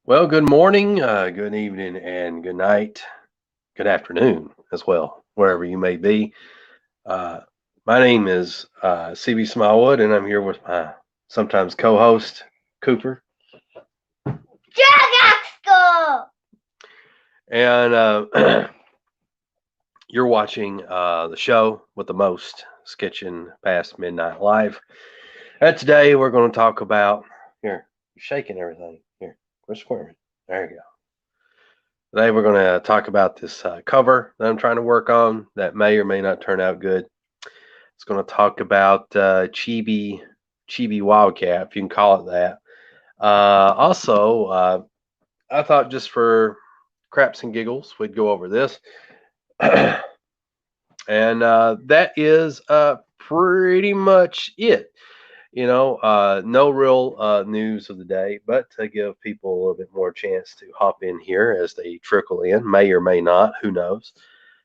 Well, good morning, good evening, and good night, good afternoon as well, wherever you may be. Uh, my name is CB Smallwood, and I'm here with my sometimes co-host Cooper. Drug And you're watching the show with the most, Sketching Past Midnight Live. And today we're going to talk about here. You're shaking everything. Here, quit squirming. There you go. Today we're going to talk about this cover that I'm trying to work on that may or may not turn out good. It's going to talk about Chibi Wildcat, if you can call it that. Also, I thought just for craps and giggles, we'd go over this. And that is pretty much it. No real news of the day, but to give people a little bit more chance to hop in here as they trickle in, may or may not, who knows.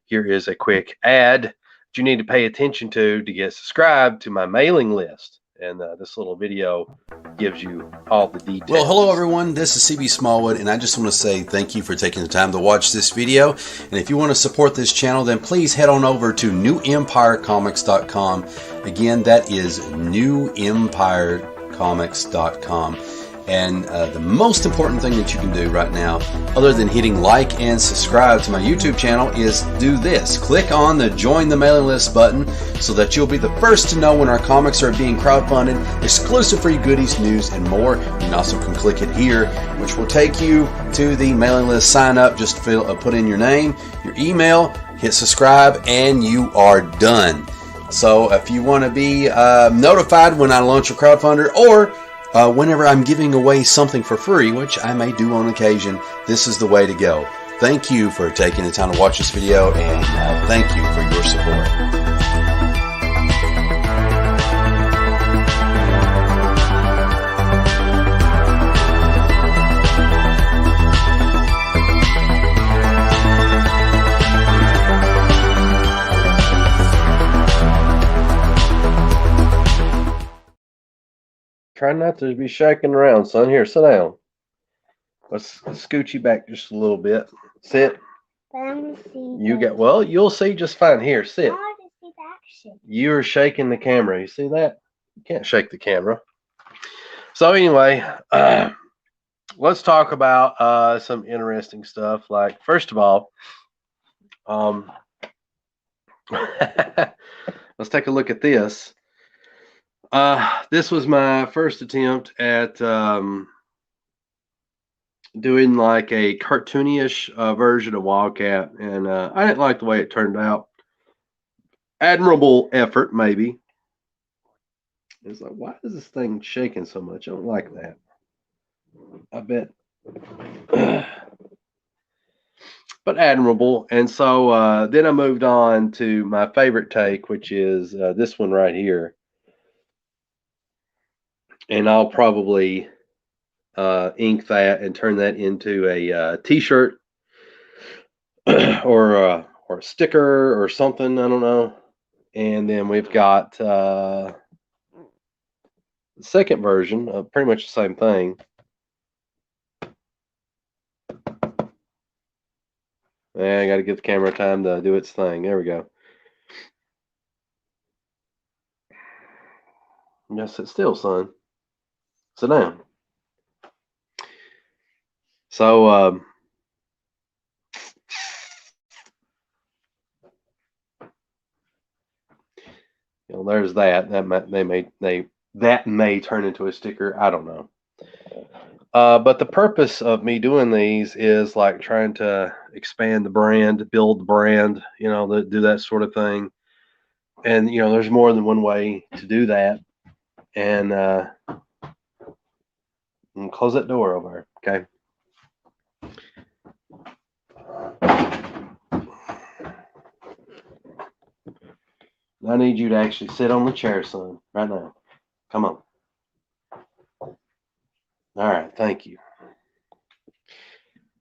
Here is a quick ad that you need to pay attention to get subscribed to my mailing list. And this little video gives you all the details. Well, hello everyone, this is CB Smallwood, and I just want to say thank you for taking the time to watch this video. And if you want to support this channel, then please head on over to newempirecomics.com. Again, that is newempirecomics.com. And the most important thing that you can do right now, other than hitting like and subscribe to my YouTube channel, is do this. Click on the Join the Mailing List button so that you'll be the first to know when our comics are being crowdfunded, exclusive free goodies, news, and more. You also can click it here, which will take you to the mailing list sign up. Just put in your name, your email, hit subscribe, and you are done. So if you want to be notified when I launch a crowdfunder, or whenever I'm giving away something for free, which I may do on occasion, this is the way to go. Thank you for taking the time to watch this video, and thank you for your support. Try not to be shaking around, son. Here, sit down. Let's scoot you back just a little bit. Sit. You'll see just fine. Here, sit. You're shaking the camera. You see that? You can't shake the camera. So anyway, let's talk about some interesting stuff. Like, first of all, let's take a look at this. This was my first attempt at doing like a cartoonish version of Wildcat, and I didn't like the way it turned out. Admirable effort, maybe. It's like, why is this thing shaking so much? I don't like that. I bet. But admirable. And so then I moved on to my favorite take, which is this one right here. And I'll probably ink that and turn that into a t-shirt or a sticker or something. I don't know. And then we've got the second version of pretty much the same thing. I got to give the camera time to do its thing. There we go. Just sit still, son. Sit down. So there's that. That may turn into a sticker. I don't know. But the purpose of me doing these is like trying to expand the brand, build the brand, do that sort of thing. And there's more than one way to do that. And close that door over there, okay? I need you to actually sit on the chair, son, right now. Come on. All right, thank you.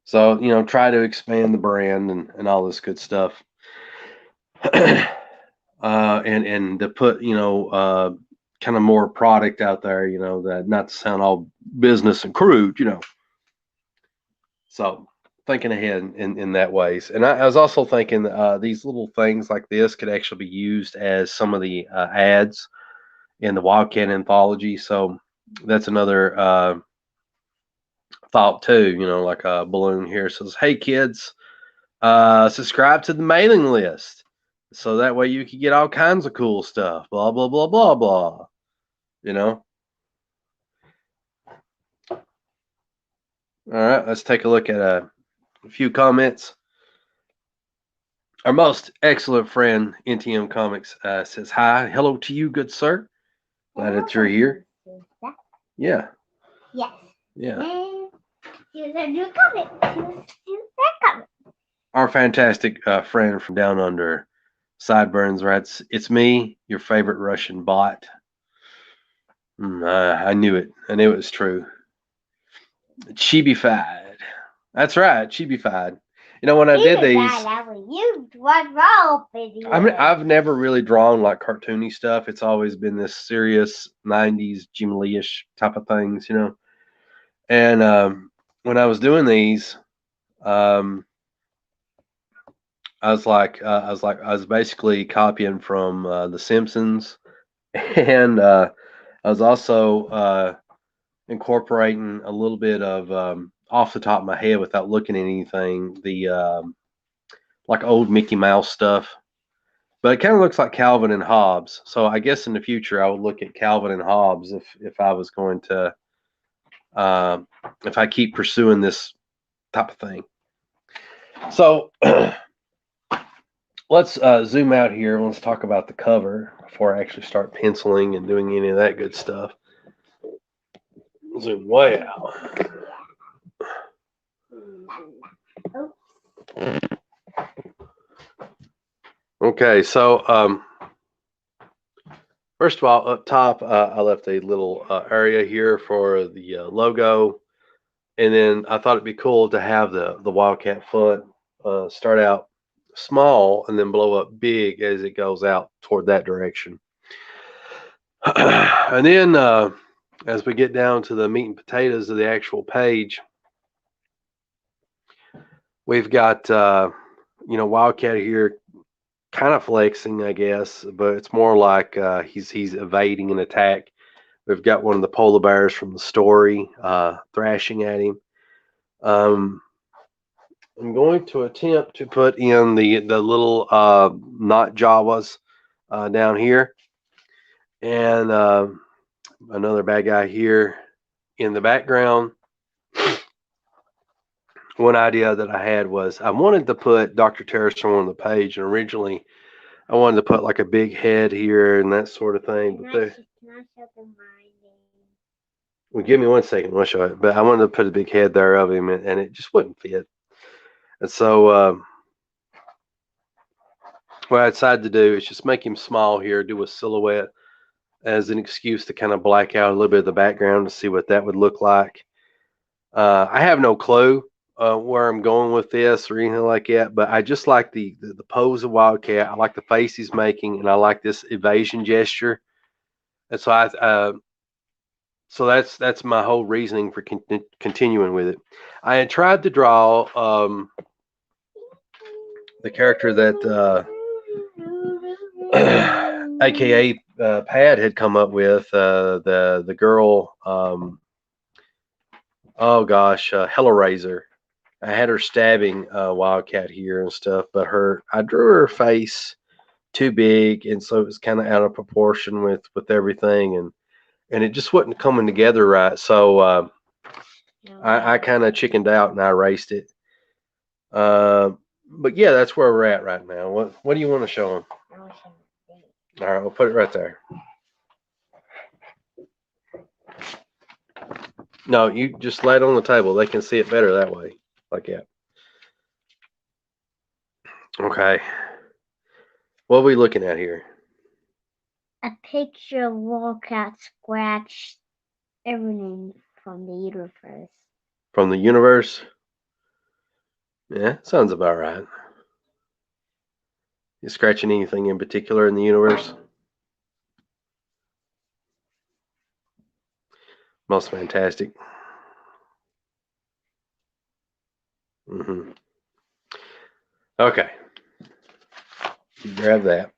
So, try to expand the brand and all this good stuff. And to put, kind of more product out there, that not to sound all business and crude, So thinking ahead in that ways. And I was also thinking these little things like this could actually be used as some of the ads in the Wildcat anthology. So that's another thought too. You know, like a balloon here says, "Hey kids, subscribe to the mailing list." So that way you can get all kinds of cool stuff. Blah blah blah blah blah. You know. All right, let's take a look at a few comments. Our most excellent friend, NTM Comics, says, "Hi, hello to you, good sir. Glad that you're here." Yeah. Yes. Yeah. Here's a new comic. Here's that comic. Our fantastic friend from down under, Sideburns writes, "It's me, your favorite Russian bot." I knew it. I knew it was true. Chibified. That's right, Chibified. You know, when I did these, I will use one roll video. I've never really drawn like cartoony stuff. It's always been this serious 90s Jim Lee-ish type of things, you know. And when I was doing these, um, I was basically copying from The Simpsons, and I was also incorporating a little bit of off the top of my head without looking at anything, the like old Mickey Mouse stuff. But it kind of looks like Calvin and Hobbes. So I guess in the future I would look at Calvin and Hobbes if I was going to if I keep pursuing this type of thing. So let's zoom out here and let's talk about the cover before I actually start penciling and doing any of that good stuff. Zoom way out. Okay, so first of all, up top, I left a little area here for the logo, and then I thought it'd be cool to have the Wildcat font start out small and then blow up big as it goes out toward that direction. And then as we get down to the meat and potatoes of the actual page, we've got Wildcat here kind of flexing, I guess, but it's more like he's evading an attack. We've got one of the polar bears from the story thrashing at him. I'm going to attempt to put in the little not Jawas down here, and another bad guy here in the background. One idea that I had was I wanted to put Dr. Terrorstone on the page, and originally I wanted to put like a big head here and that sort of thing. But there, well, give me 1 second, I'll show it. But I wanted to put a big head there of him, and it just wouldn't fit. And so what I decided to do is just make him small here, do a silhouette as an excuse to kind of black out a little bit of the background to see what that would look like. I have no clue where I'm going with this or anything like that, but I just like the pose of Wildcat. I like the face he's making, and I like this evasion gesture. And so that's my whole reasoning for continuing with it. I had tried to draw the character that AKA Pat had come up with, the girl. Oh gosh, Hellraiser. I had her stabbing Wildcat here and stuff, but I drew her face too big, and so it was kind of out of proportion with everything, and it just wasn't coming together right. So I kind of chickened out and I erased it. But yeah, that's where we're at right now. What do you want to show them? All right, we'll put it right there. No, you just lay it on the table. They can see it better that way, like that. Okay. What are we looking at here? A picture of Wildcat scratched everything from the universe. From the universe? Yeah, sounds about right. You scratching anything in particular in the universe? Most fantastic. Mm-hmm. Okay. You grab that.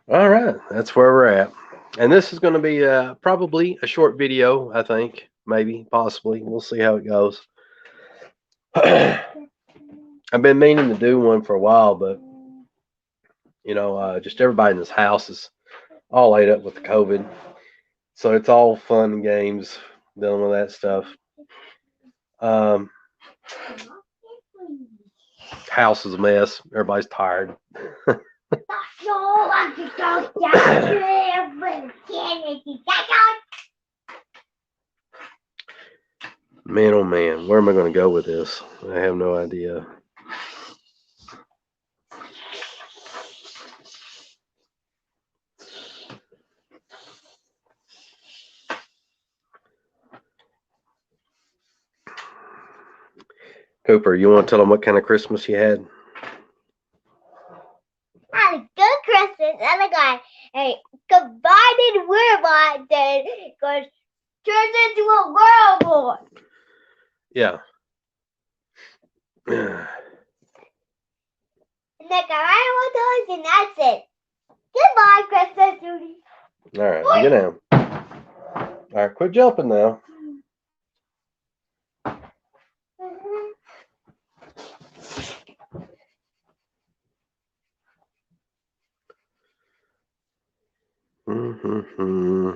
All right. That's where we're at. And this is going to be probably a short video, I think. Maybe, possibly. We'll see how it goes. I've been meaning to do one for a while, but, just everybody in this house is all ate up with the COVID. So it's all fun and games dealing with that stuff. House is a mess. Everybody's tired. Man, oh man, where am I going to go with this? I have no idea. Cooper, you want to tell them what kind of Christmas you had? I had a good Christmas, and I got a combined robot that turns into a robot. Yeah. And I got animal toys, and that's it. Goodbye, Christmas, Judy. All right, get down. All right, quit jumping now. Mm-hmm.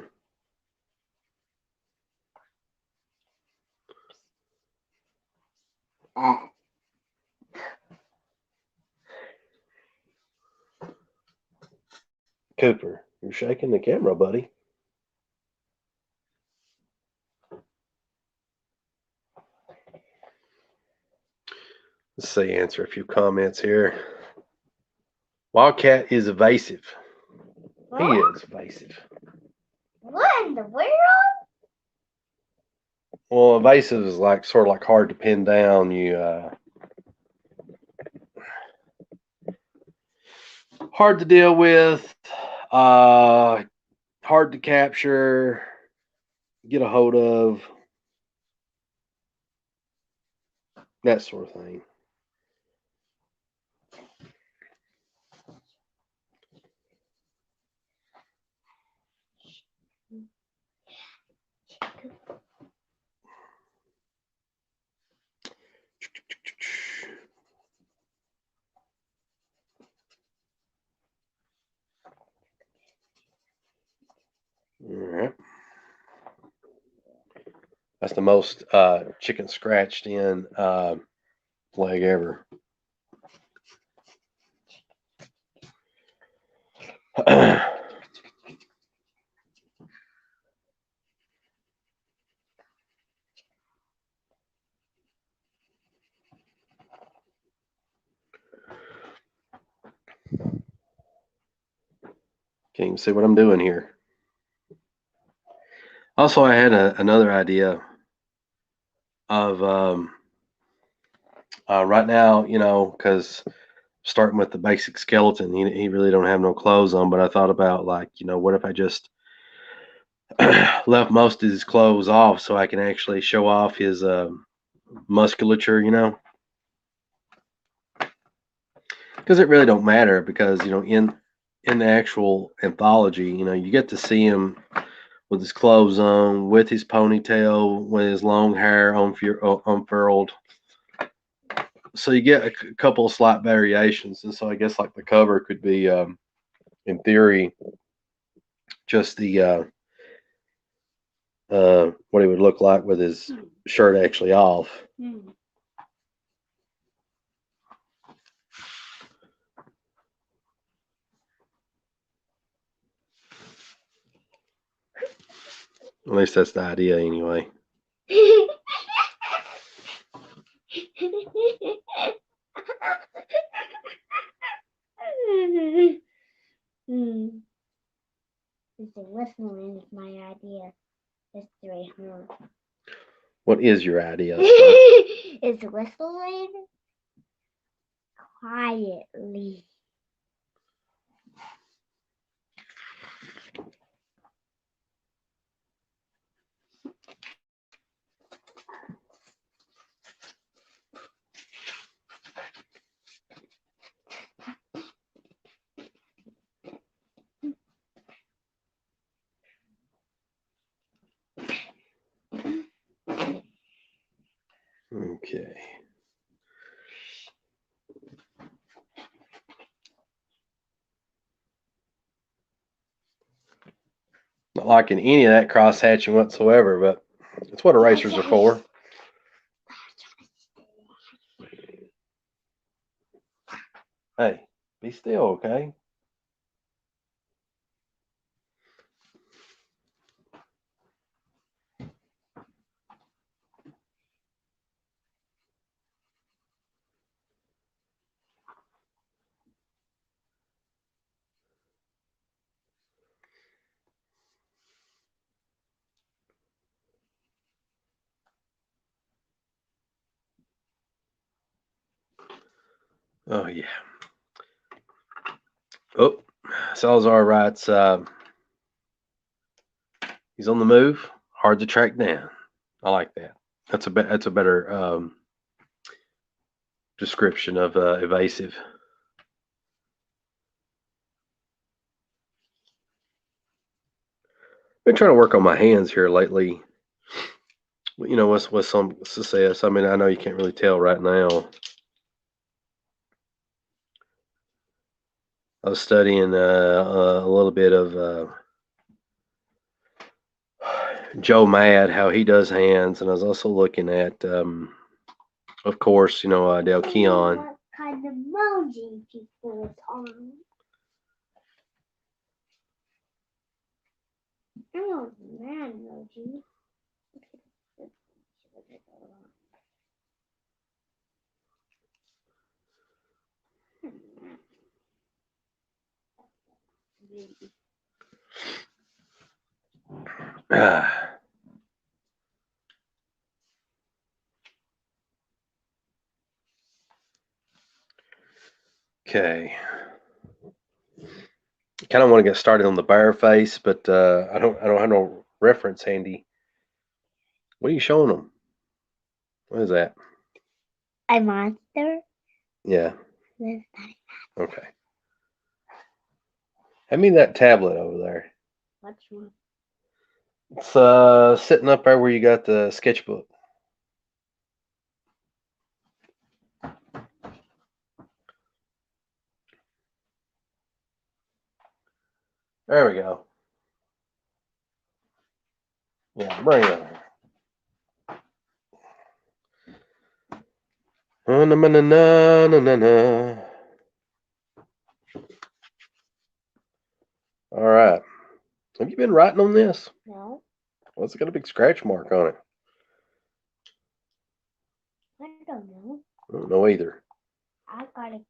Cooper, you're shaking the camera, buddy. Let's see, answer a few comments here. Wildcat is evasive. He is evasive. What in the world? Well, evasive is like sort of like hard to pin down. Hard to deal with, hard to capture, get a hold of, that sort of thing. All right. That's the most chicken scratched in leg ever. Can't even see what I'm doing here. Also, I had another idea of right now, because starting with the basic skeleton, he really don't have no clothes on. But I thought about like, what if I just left most of his clothes off so I can actually show off his musculature, because it really don't matter because in the actual anthology, you get to see him with his clothes on, with his ponytail, with his long hair unfurled. So you get a couple of slight variations, and so I guess like the cover could be, in theory, just the what he would look like with his shirt actually off. At least that's the idea, anyway. It's a whistling is my idea. It's right here. What is your idea? It's whistling quietly. Okay. Not liking any of that cross hatching whatsoever, but that's what erasers are for. Hey, be still, okay? Oh, yeah. Oh, Salazar writes, he's on the move, hard to track down. I like that. That's a better description of evasive. Been trying to work on my hands here lately. You know, with some success. I mean, I know you can't really tell right now. I was studying a little bit of Joe Mad, how he does hands, and I was also looking at, of course, you know, Del Keon. What kind of emoji people on? I don't man emoji. Okay. Kind of want to get started on the bear face, but I don't have no reference handy. What are you showing them? What is that? A monster? Yeah. That's Okay. Hand me that tablet over there. not which one? It's sitting up there where you got the sketchbook. There we go. Yeah, bring it over. Na, na, na, na, na, na. All right. Have you been writing on this? No, Well, it's got a big scratch mark on it. I don't know. I don't know either. I got a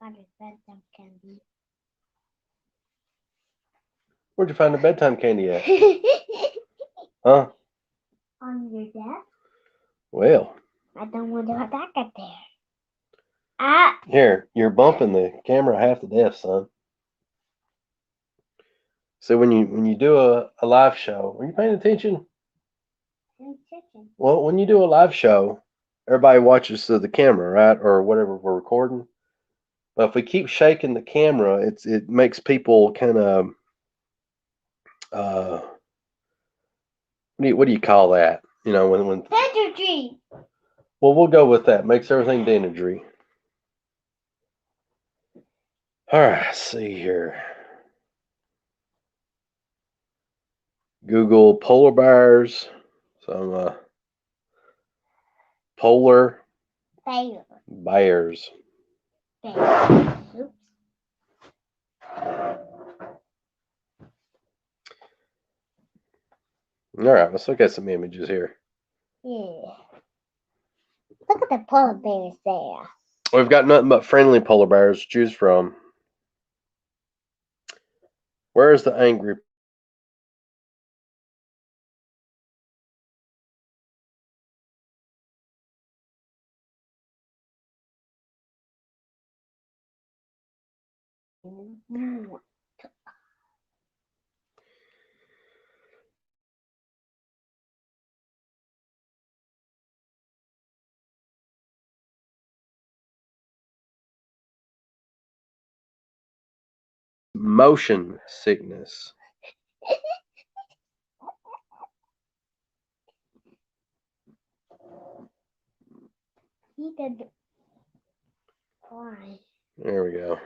bedtime candy. Where'd you find the bedtime candy at? Huh? On your desk? Well, I don't want to have that get there. Ah! here, you're bumping the camera half to death, son. So when you do a live show, are you paying attention? And chicken. Well, when you do a live show, everybody watches to the camera, right? Or whatever we're recording. But if we keep shaking the camera, it makes people kind of what do you call that? You know, when Energy! well, we'll go with that. Makes everything dingy. All right, let's see here. Google polar bears. Some polar Bear. bears. Bear. Oops. All right, let's look at some images here. Yeah. Look at the polar bears there. We've got nothing but friendly polar bears to choose from. Where is the angry? Motion sickness. need to. Why? There we go.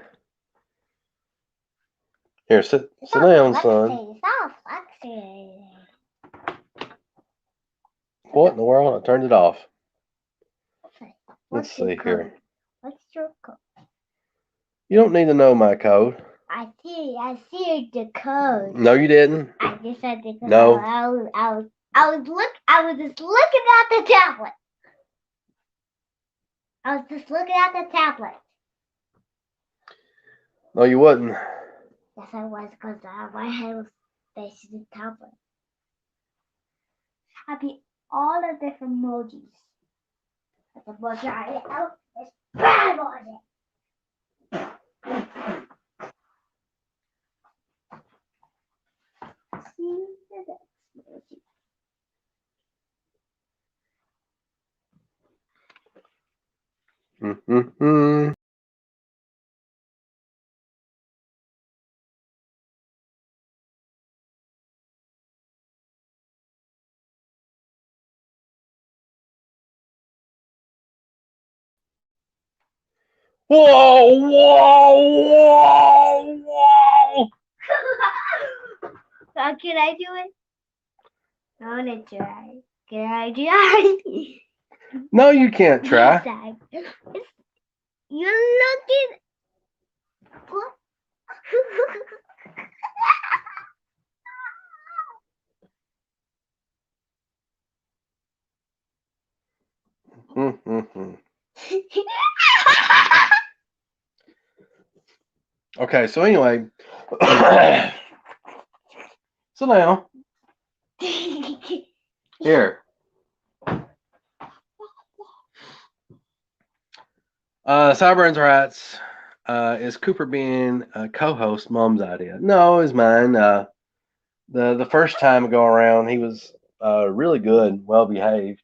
Here, sit down, son. Stop flexing. What in the world? I turned it off. Okay. Let's What's your see code? here. What's your code? You don't need to know my code. I see the code. No, you didn't. I just said the code. No. I was just looking at the tablet. I was just looking at the tablet. No, you wouldn't. Yes, I was, because my head was facing the tablet. Happy all the different emojis. The emoji I have is bad on it. See the next emoji. Mm-hmm. Whoa, whoa, whoa, whoa. Can I do it? I want to try. Can I try? No, you can't try. You're looking. What? Mm-hmm. Okay, so anyway. So now, here. Sideburns Rats, is Cooper being a co-host Mom's idea? No, it's mine. The first time go around, he was really good, well behaved.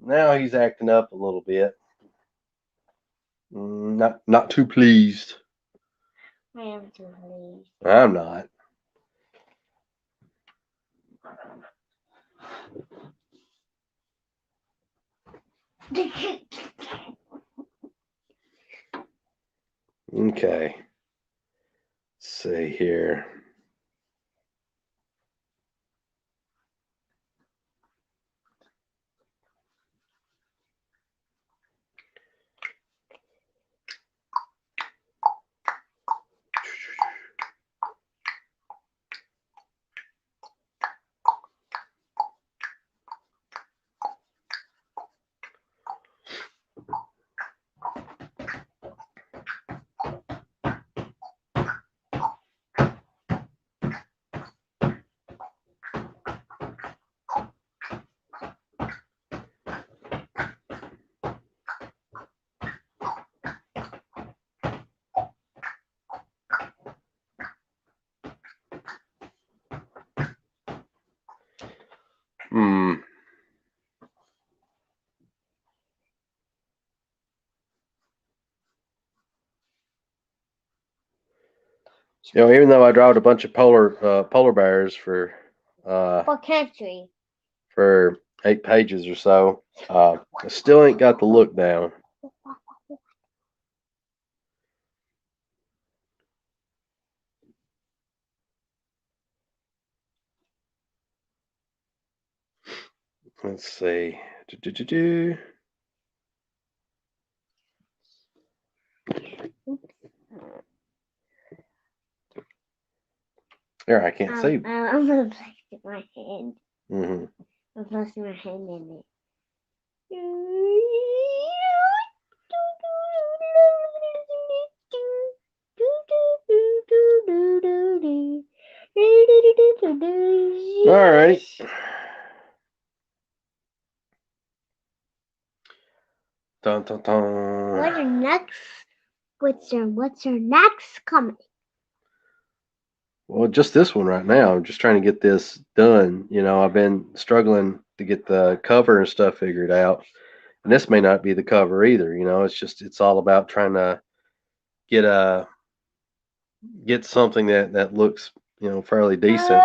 Now he's acting up a little bit. Not too pleased. I am too pleased. I'm not. Okay. Let's see here. You know, even though I drawed a bunch of polar bears for country? for 8 pages or so, I still ain't got the look down. Let's see. There, I can't see. I'm gonna place my hand. Mm-hmm. I'm placing my hand in it. All right. Dun, dun, dun. What's your next? What's your next coming? Well, just this one right now. I'm just trying to get this done. You know, I've been struggling to get the cover and stuff figured out. And this may not be the cover either. You know, it's all about trying to get something that looks, you know, fairly decent.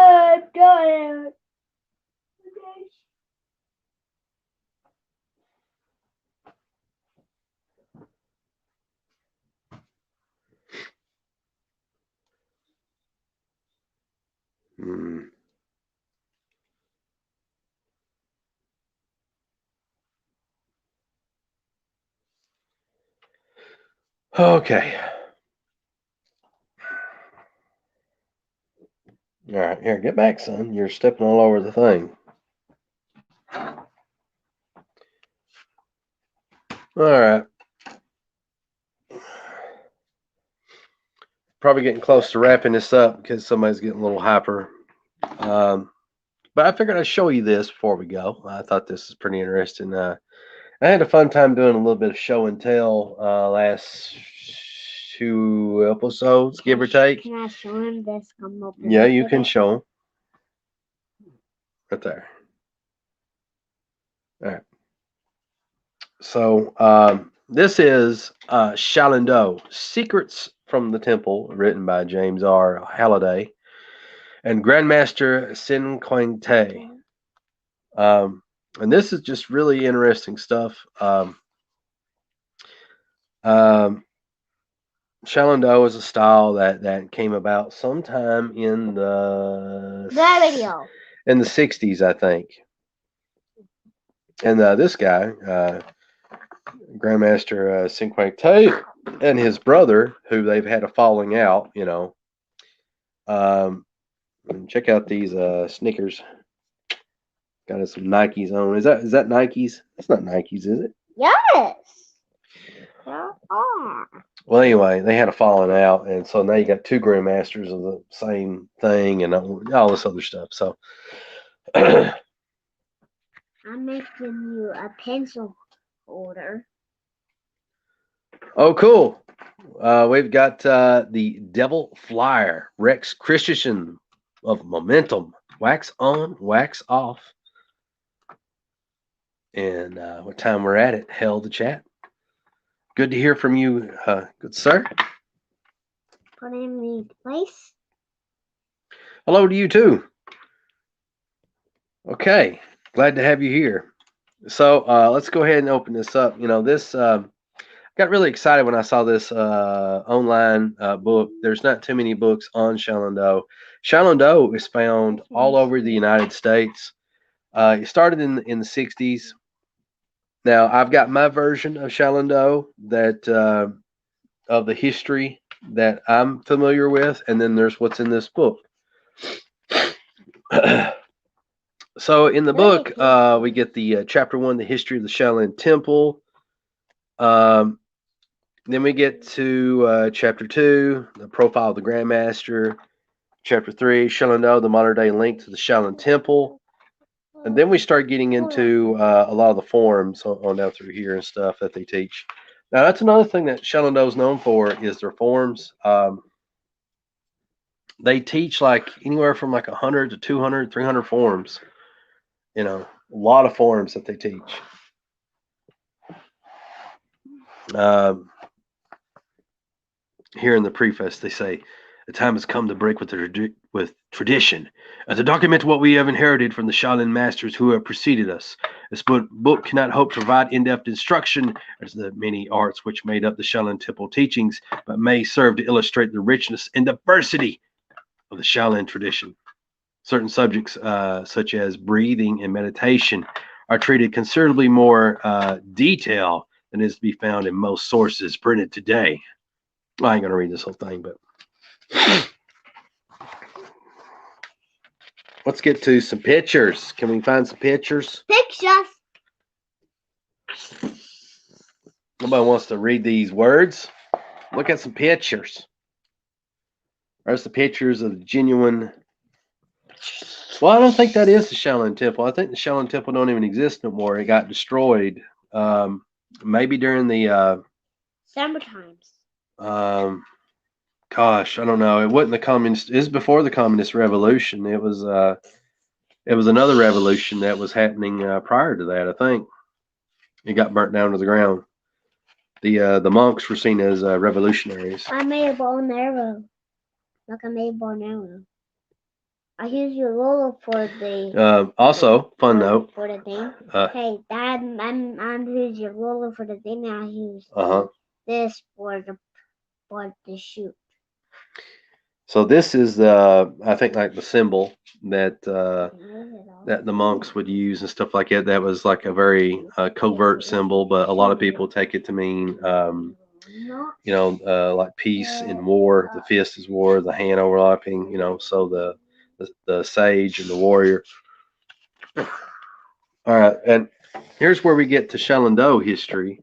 Mm. Okay. All right, here, get back, son. You're stepping all over the thing. All right. Probably getting close to wrapping this up because somebody's getting a little hyper. But I figured I'd show you this before we go. I thought this is pretty interesting. I had a fun time doing a little bit of show and tell last 2 episodes, give or take. Can I show him this? Yeah, you can show them. Right there. All right. So this is Shaolin Secrets from the Temple, written by James R. Halliday and Grandmaster Sin Quang Te. And this is just really interesting stuff. Shaolin Do is a style that came about sometime in the video. In the 60s, I think. And this guy, Grandmaster Sin Quang Te, and his brother, who they've had a falling out, you know. Check out these sneakers. Got some Nikes on. Is that Nikes? That's not Nikes, is it? Yes. There are. Well, anyway, they had a falling out, and so now you got 2 grandmasters of the same thing and all this other stuff. So, I'm making you a pencil holder. Oh, cool. We've got the Devil Flyer, Rex Christensen of Momentum. Wax on, wax off. And what time we're at it, hell the chat. Good to hear from you, good sir. Put in the place. Hello to you too. Okay, glad to have you here. So let's go ahead and open this up. You know, this got really excited when I saw this online book. There's not too many books on Shaolin Do. Shaolin Do is found all over the United States. It started in the 60s. Now, I've got my version of Shaolin Do that of the history that I'm familiar with, and then there's what's in this book. So in the book, we get the chapter 1, the history of the Shaolin Temple. Then we get to chapter 2, the profile of the Grandmaster. Chapter 3, Shaolin Do, the modern day link to the Shaolin Temple. And then we start getting into a lot of the forms on down through here and stuff that they teach. Now, that's another thing that Shaolin Do is known for is their forms. They teach like anywhere from like 100 to 200, 300 forms. You know, a lot of forms that they teach. Here in the preface, they say, the time has come to break with tradition and to document what we have inherited from the Shaolin masters who have preceded us. This book cannot hope to provide in-depth instruction as the many arts which made up the Shaolin Temple teachings, but may serve to illustrate the richness and diversity of the Shaolin tradition. Certain subjects, such as breathing and meditation, are treated considerably more detail than is to be found in most sources printed today. Well, I ain't going to read this whole thing, but let's get to some pictures. Can we find some pictures? Pictures. Nobody wants to read these words. Look at some pictures. There's the pictures of the genuine. Well, I don't think that is the Shaolin Temple. I think the Shaolin Temple don't even exist no more. It got destroyed. Maybe during the summer times. Gosh, I don't know. It wasn't the communist. It was before the communist revolution. It was another revolution that was happening prior to that. I think it got burnt down to the ground. The monks were seen as revolutionaries. I made a bow and arrow. Look, I made a bow and arrow. I used your roller for the. Also, fun note. For the thing. Hey, Dad, I'm using your roller for the thing. I use this for the shoot. So this is the, I think, like the symbol that that the monks would use and stuff like that. That was like a very covert symbol, but a lot of people take it to mean, like peace in war. The fist is war, the hand overlapping. So the sage and the warrior. All right, and here's where we get to Shaolin Do history.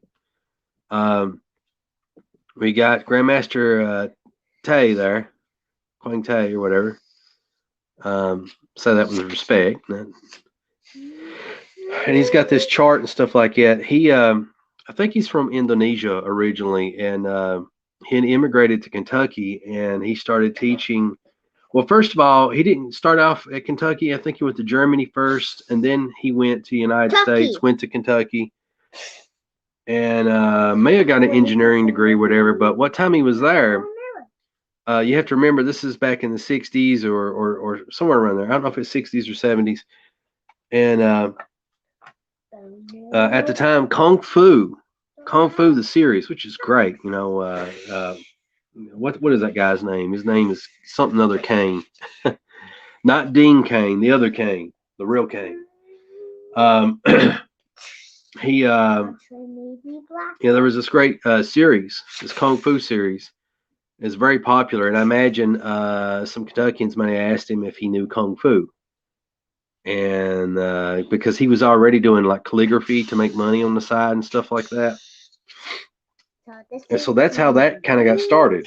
We got Grandmaster Tay there, Quang Tay or whatever. Say that with respect. And he's got this chart and stuff like that. I think he's from Indonesia originally, and he immigrated to Kentucky, and he started teaching. Well, first of all, he didn't start off at Kentucky. I think he went to Germany first, and then he went to the United States, went to Kentucky, and may have got an engineering degree, whatever. But what time he was there, you have to remember this is back in the 60s or somewhere around there. I don't know if it's 60s or 70s. And at the time, Kung Fu the series, which is great. What is that guy's name? His name is something other Kane, not Dean Kane, the other Kane, the real Kane. There was this great series, this Kung Fu series. It's very popular, and I imagine some Kentuckians may have asked him if he knew Kung Fu. And because he was already doing like calligraphy to make money on the side and stuff like that. And so that's how that kind of got started,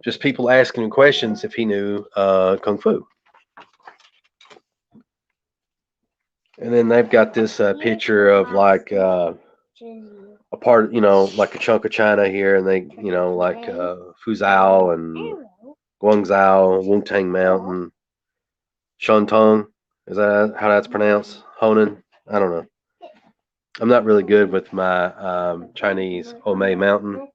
just people asking him questions if he knew Kung Fu. And then they've got this picture of like a part, like a chunk of China here, and they, like Fuzhou and Guangzhou, Wutang Mountain, Shantung. Is that how that's pronounced? Honan? I don't know. I'm not really good with my Chinese. Omei Mountain.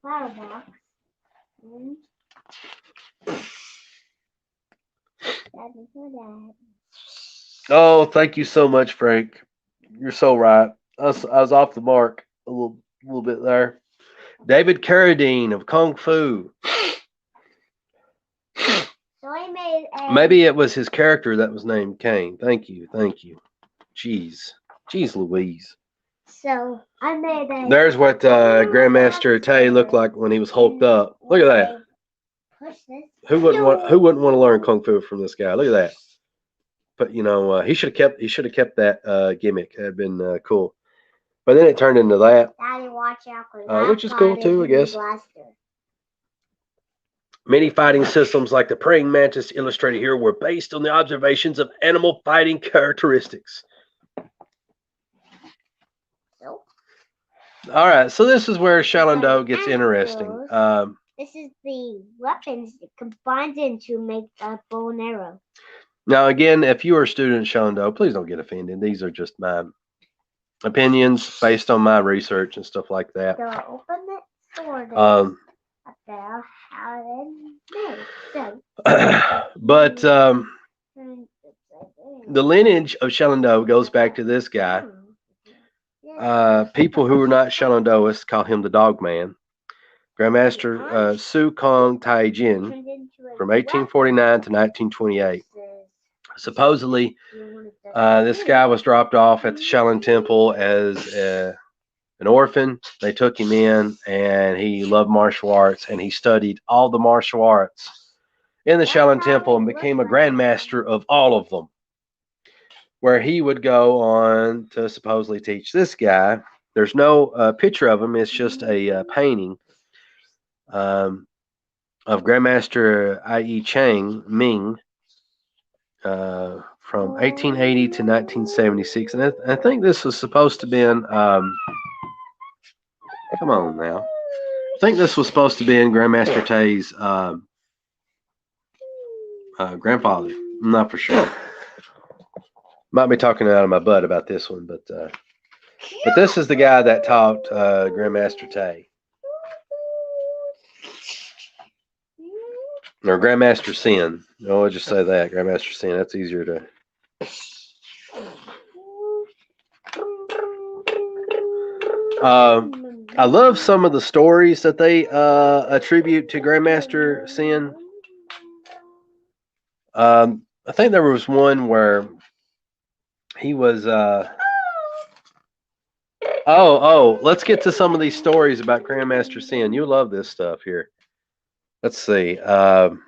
Oh, thank you so much, Frank. You're so right. I was off the mark a little bit there. David Carradine of Kung Fu. Maybe it was his character that was named Kane. Thank you. Jeez Louise. So I made a. There's what Grandmaster Tay looked like when he was hulked up. Look at that. Who wouldn't want to learn Kung Fu from this guy? Look at that. But he should have kept that gimmick. That'd been cool. But then it turned into that. Daddy, watch out, which is cool too, I guess. Many fighting systems like the praying mantis illustrated here were based on the observations of animal fighting characteristics. All right, so this is where Shaolin Do gets interesting. This is the weapons it combines in to make a bow and arrow. Now, again, if you are a student of Shaolin Do, please don't get offended. These are just my opinions based on my research and stuff like that. So open it sword up there. How but the lineage of Shaolin Do goes back to this guy. People who are not Shaolin Doists call him the Dog Man. Grandmaster Su Kong Tai Jin from 1849 to 1928. Supposedly, this guy was dropped off at the Shaolin Temple as an orphan. They took him in, and he loved martial arts, and he studied all the martial arts in the Shaolin Temple and became a grandmaster of all of them, where he would go on to supposedly teach this guy. There's no picture of him. It's just a painting of Grandmaster I.E. Chang Ming from 1880 to 1976. And I think this was supposed to be in, come on now. I think this was supposed to be in Grandmaster Tay's grandfather. I'm not for sure. Might be talking out of my butt about this one, but this is the guy that taught Grandmaster Tay. Or Grandmaster Sin. I'll just say that. Grandmaster Sin. That's easier to... I love some of the stories that they attribute to Grandmaster Sin. I think there was one where he was. Let's get to some of these stories about Grandmaster Sin. You love this stuff here. Let's see. I'm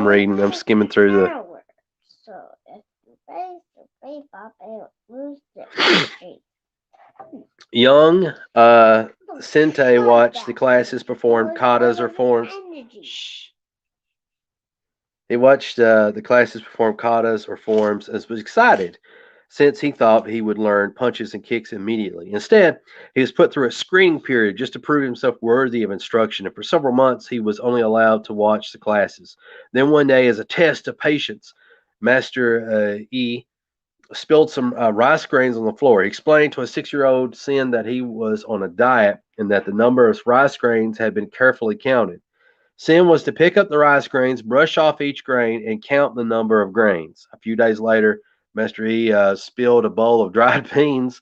reading. I'm skimming through the. So if you face the face up, it lose the Young Sente watched the classes perform katas or forms. He watched the classes perform katas or forms and was excited since he thought he would learn punches and kicks immediately. Instead, he was put through a screening period just to prove himself worthy of instruction, and for several months he was only allowed to watch the classes. Then one day, as a test of patience, Master E spilled some rice grains on the floor. He explained to a 6-year-old Sin that he was on a diet and that the number of rice grains had been carefully counted. Sin was to pick up the rice grains, brush off each grain, and count the number of grains. A few days later, Master E spilled a bowl of dried beans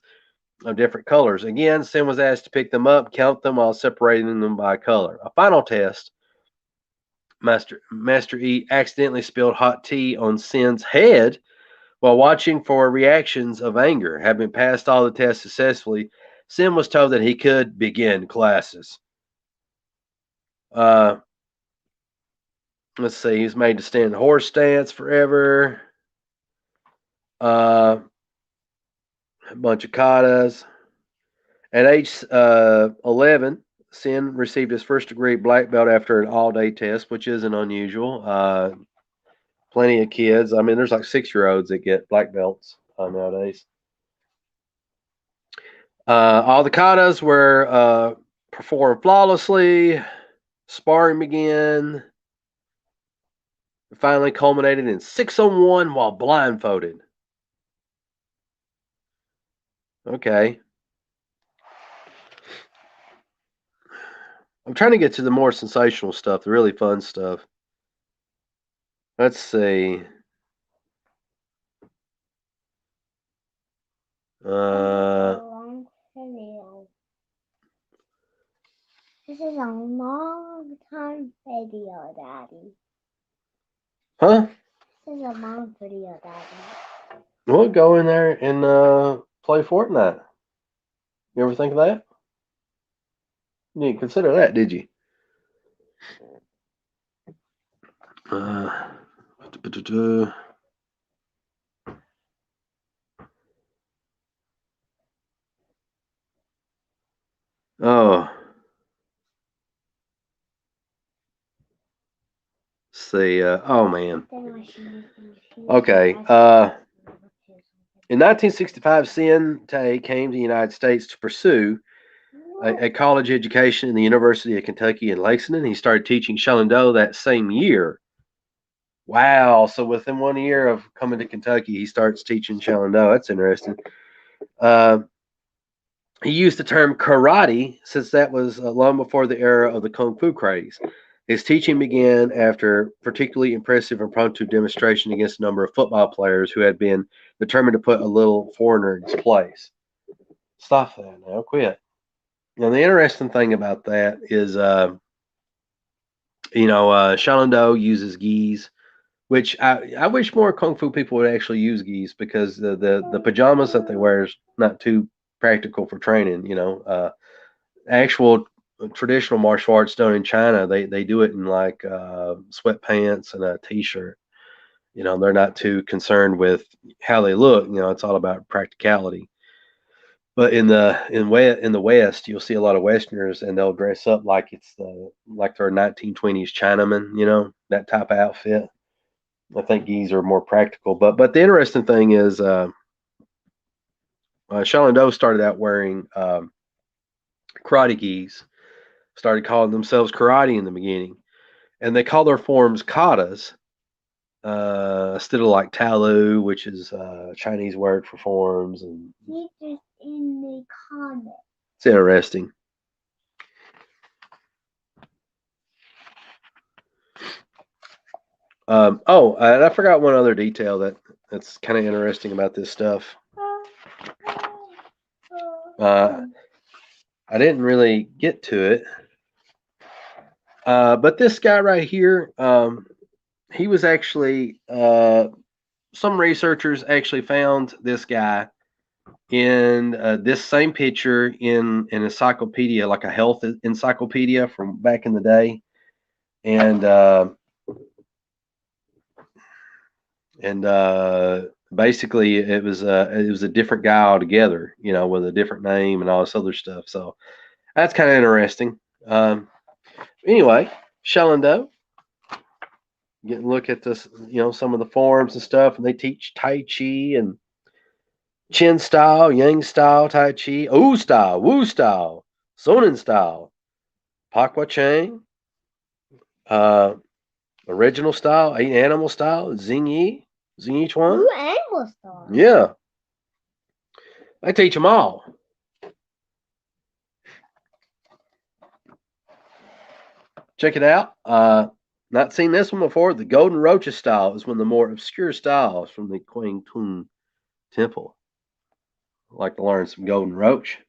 of different colors. Again, Sin was asked to pick them up, count them while separating them by color. A final test, Master E accidentally spilled hot tea on Sin's head while watching for reactions of anger. Having passed all the tests successfully, Sin was told that he could begin classes. Let's see, he was made to stand horse stance forever. A bunch of katas. At age 11, Sin received his first degree black belt after an all-day test, which isn't unusual. Plenty of kids. I mean, there's like 6-year-olds that get black belts nowadays. All the katas were performed flawlessly. Sparring began. Finally culminated in 6-on-1 while blindfolded. Okay. I'm trying to get to the more sensational stuff, the really fun stuff. Let's see. Long video. This is a long time video, Daddy. Huh? This is a long video, Daddy. We'll go in there and play Fortnite. You ever think of that? You didn't consider that, did you? Oh. Let's see. Oh, man. Okay. In 1965, Sin Tay came to the United States to pursue a college education in the University of Kentucky in Lexington. He started teaching Shaolin Do that same year. Wow. So within 1 year of coming to Kentucky, he starts teaching Shaolin Do. That's interesting. He used the term karate since that was long before the era of the Kung Fu craze. His teaching began after particularly impressive impromptu demonstration against a number of football players who had been determined to put a little foreigner in his place. Stop that now. Quit. Now, the interesting thing about that is, Shaolin Do uses gis, which I wish more Kung Fu people would actually use gis because the pajamas that they wear is not too practical for training. Actual traditional martial arts done in China, they do it in like sweatpants and a t-shirt. They're not too concerned with how they look. It's all about practicality. But in the West, you'll see a lot of Westerners, and they'll dress up like like they're 1920s Chinamen. That type of outfit. I think gis are more practical. But the interesting thing is, Shaolin Do started out wearing karate gis. Started calling themselves karate in the beginning, and they call their forms katas instead of like talu, which is a Chinese word for forms. And Teachers in the comments. It's interesting. And I forgot one other detail that's kind of interesting about this stuff. I didn't really get to it. But this guy right here, he was actually some researchers actually found this guy in this same picture in an encyclopedia, like a health encyclopedia from back in the day, and basically it was a different guy altogether, you know, with a different name and all this other stuff. So that's kind of interesting. Anyway, Shaolin, get a look at this, you know, some of the forms and stuff, and they teach Tai Chi and Chin style, Yang style, Tai Chi, Wu style, Wu style, Sonin style, Pakwa Chang, uh, original style, animal style, Xing Yi Chuan. Ooh, animal star. Yeah, I teach them all. Check it out. Not seen this one before. The Golden Roaches style is one of the more obscure styles from the Quang Tung Temple. I'd like to learn some Golden Roach.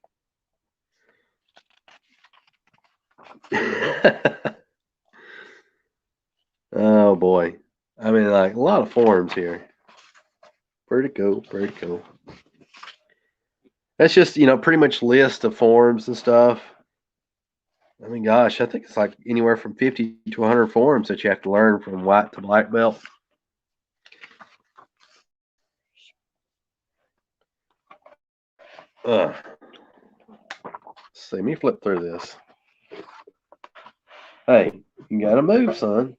Oh boy. I mean, like a lot of forms here. Pretty cool, pretty cool. That's just, you know, pretty much list of forms and stuff. I mean, gosh, I think it's like anywhere from 50 to 100 forms that you have to learn from white to black belt. See, let me flip through this. Hey, you gotta move, son.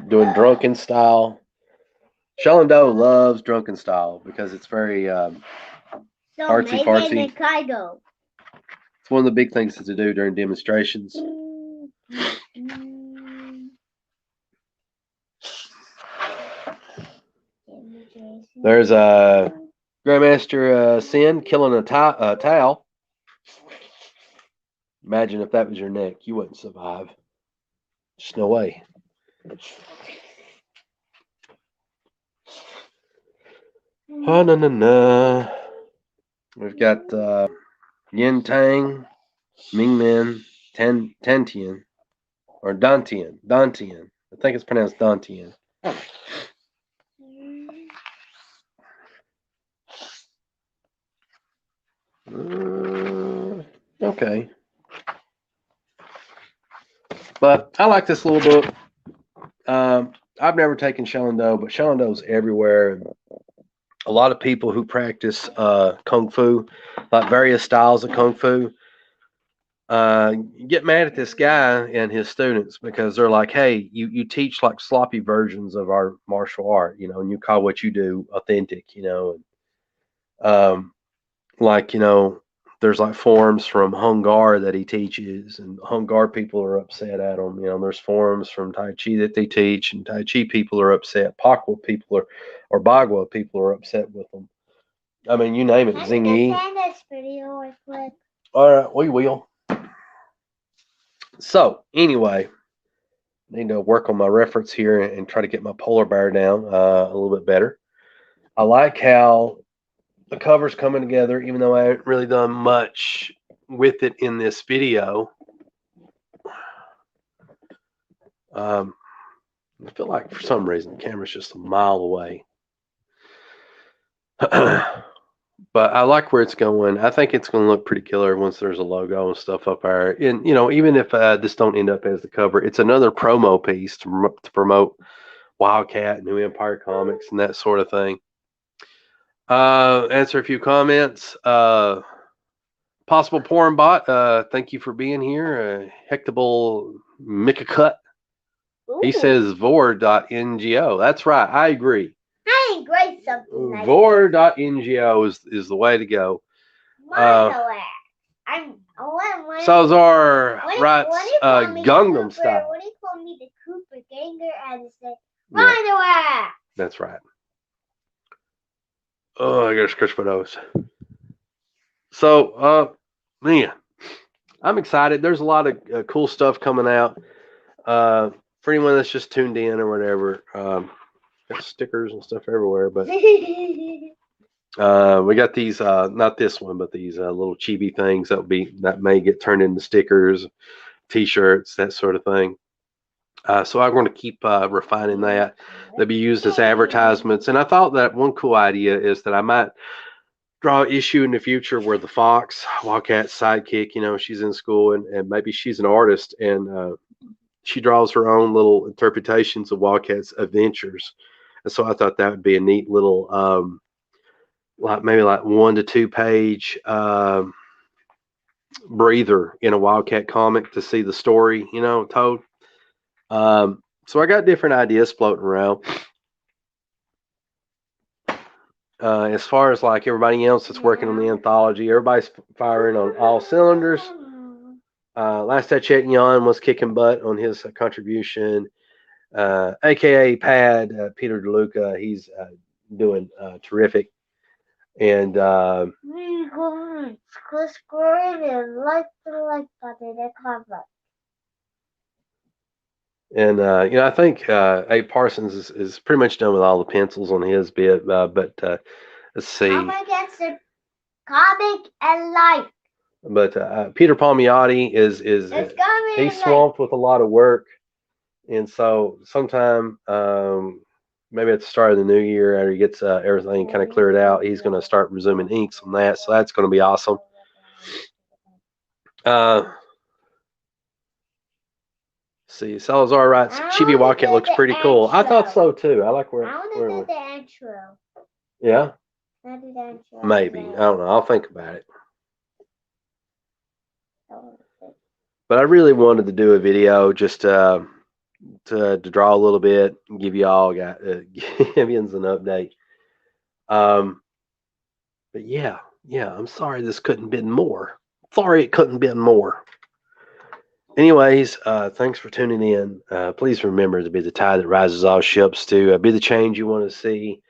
Doing drunken style. Shaolin loves drunken style because it's very artsy fartsy. It's one of the big things to do during demonstrations. There's a Grandmaster Sin killing a towel. Imagine if that was your neck, you wouldn't survive. Just no way. Oh, no. We've got Yin Tang, Ming Men, Tantian, or Dantian. I think it's pronounced Dantian. Okay. But I like this little book. I've never taken Shaolin Do, but Shaolin Do is everywhere. A lot of people who practice Kung Fu, like various styles of Kung Fu, get mad at this guy and his students because they're like, hey, you teach like sloppy versions of our martial art, you know, and you call what you do authentic, you know. And, like, you know, there's like forms from Hung Gar that he teaches, and Hung Gar people are upset at him. You know, there's forms from Tai Chi that they teach, and Tai Chi people are upset. Pakwa people or Bagua people are upset with them. I mean, you name it. Can you Zingy. send this video real quick? All right, we will. So anyway, need to work on my reference here and try to get my polar bear down a little bit better. I like how the cover's coming together, even though I haven't really done much with it in this video. I feel like for some reason the camera's just a mile away. But I like where it's going. I think it's going to look pretty killer once there's a logo and stuff up there. And, you know, even if this don't end up as the cover, it's another promo piece to promote Wildcat, New Empire Comics, and that sort of thing. Answer a few comments. Possible porn bot, thank you for being here. Hectable Mikacut. He says vor.ngo. That's right. I agree. I agree something like vor.ngo is the way to go. Salazar writes Gangnam style. When he called me the Cooper Ganger, I just said, underwear. That's right. Oh, I gotta scratch my nose. So, man, I'm excited. There's a lot of cool stuff coming out. For anyone that's just tuned in or whatever, got stickers and stuff everywhere. But We got these, not this one, but these little chibi things that may get turned into stickers, T-shirts, that sort of thing. So I'm going to keep refining that. They'll be used as advertisements. And I thought that one cool idea is that I might draw an issue in the future where the fox, Wildcat's sidekick, she's in school and maybe she's an artist and she draws her own little interpretations of Wildcat's adventures. And so I thought that would be a neat little, maybe 1 to 2 page breather in a Wildcat comic to see the story, told. So I got different ideas floating around. As far as like everybody else that's working on the anthology, everybody's firing on all cylinders. Last I checked, Jan was kicking butt on his contribution. AKA Pad, Peter DeLuca, he's doing terrific. And Subscribe and like the like button and comment. And I think Abe Parsons is pretty much done with all the pencils on his bit. But let's see. Comment and like. But Peter Palmiotti he's swamped with a lot of work, and so sometime maybe at the start of the new year, after he gets everything kind of cleared out, he's going to start resuming inks on that. So that's going to be awesome. See, Salazar writes, Chibi Wildcat looks pretty cool. I thought so too. I like where. I want to do the intro. Yeah. Do the intro. Maybe. I don't know. I'll think about it. But I really wanted to do a video just to draw a little bit and give you all give you an update. But yeah, I'm sorry this couldn't been more. Sorry it couldn't been more. Anyways, thanks for tuning in. Please remember to be the tide that rises all ships, to be the change you want to see,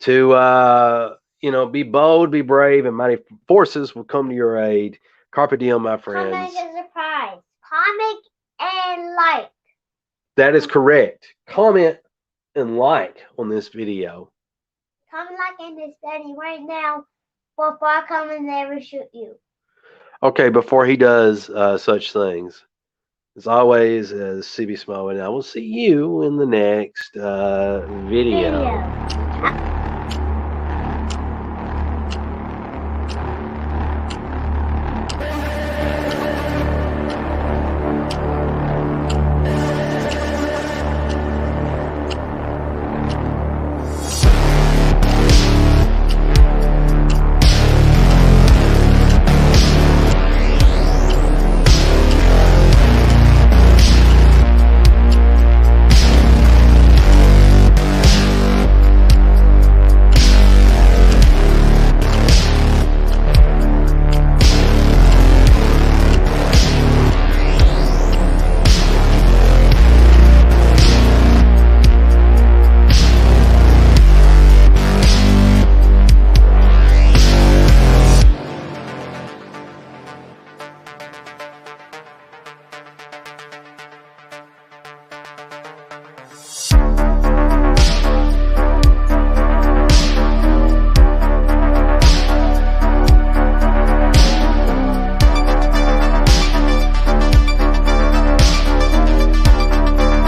to be bold, be brave, and mighty forces will come to your aid. Carpe diem, my friends. Comment is a prize. Comment and like. That is correct. Comment and like on this video. Comment like in this study right now before I come and never shoot you. Okay, before he does such things, as always, CB Small, and I will see you in the next video.